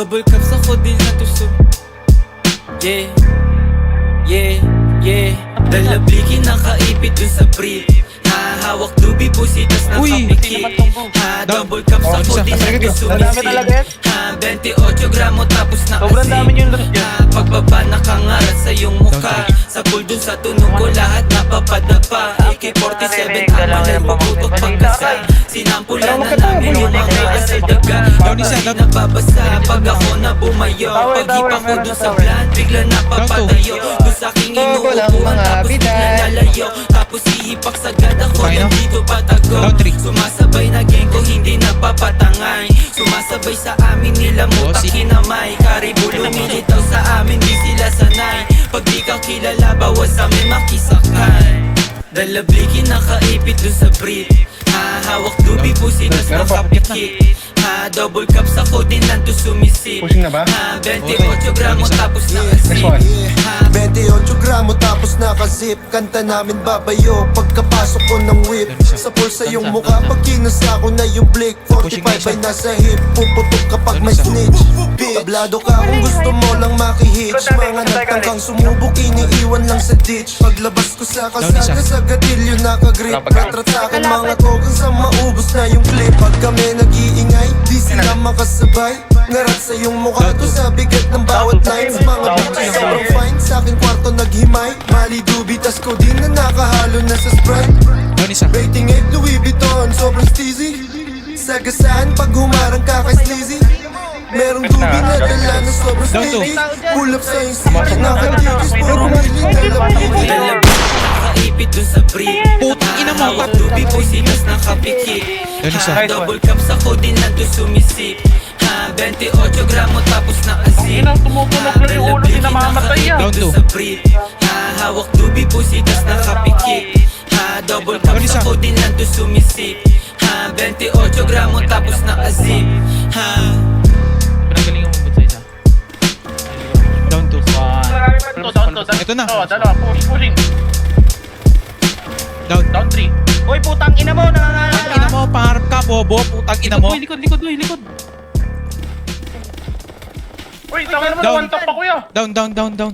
Double cups ako din natuso. Yeah, yeah, yeah. Dalablikin nakaipit dun sa brief. Hawak dubi pusitas ng kapikik. Double cups ako din natuso. 28 gramo tapos na sobrang dami asin. yung loot dyan. Pagbaba nakangarat sa iyong mukha. Sa pool dun sa tunog ko lahat napapadapa. AK-47 amalay hukutok pagkasa. Sinampulan na namin yung mga asal daga. Kahit nababasa pag ako na bumayo. Pag-hipa ko dun sa bland bigla napapatayo. Dun sa aking inuupuan tapos bigla lalayo. Tapos ihipak sagad ako nandito patago. Sumasabay na gang ko hindi napapatangay. Sumasabay sa amin nila mutak kinamay. Karibu lumilitaw sa amin di sila sanay. Pag di ka kilala bawas amin makisakay. Dalablikin nakaipit dun sa brief. Hawak dubi pusitas nakapikik. Double cups ako din nanto sumisip. 28 gramo tapos nakasip. 28 gramo tapos nakazip. Kanta namin babayo pagkapasok ko ng whip. Sa pulsa yung mukha pag kinasa ko na yung blick. 45 ay nasa hip, puputok kapag may snitch. Tablado ka kung gusto mo lang makihitch. Mga nagtangkang sumubok iniiwan lang sa ditch. Paglabas ko sa kasada sa gatilyo nakagrip. Ratrat sa'kin mga token sa maubos na yung clip. Pag kami nag-iingay, di sila makasabay. Ngarat sa iyong mukha to sa bigat ng bawat lines. Mga bitches sobrang fine, sa aking kwarto naghimay. Mali dubitas ko din na nakahalo na sa Sprite. Rating 8 Louis Vuitton, sobrang steezy. Sagasaan pag humarang ka kay sleazy. Merong dubi na dala na sobrang sticky. Pull up sa yung city, nakatikis. Puro miling dalapitin. Nakaipit dun sa brief. Putang ina mo. Hawak dubi pusitas nakapikik. Double cups ako din nanto sumisip. 28 gramo tapos nakasip. Tumutunog na yung ulo, di namamatay yan. Nakaipit dun sa brief. Hawak dubi pusitas nakapikik. Double cups ako din nanto sumisip. 28 gramo tapos nakasip. Pinagaling mo sa isa. Down to. Ito na. Dalawa, pushing. Down. Down 3. Uy, putang ina mo, Putang ina mo, pangarap ka, bobo. Putang ina mo. Likod. Uy, tangin mo na Down. one top pa kuya. Down.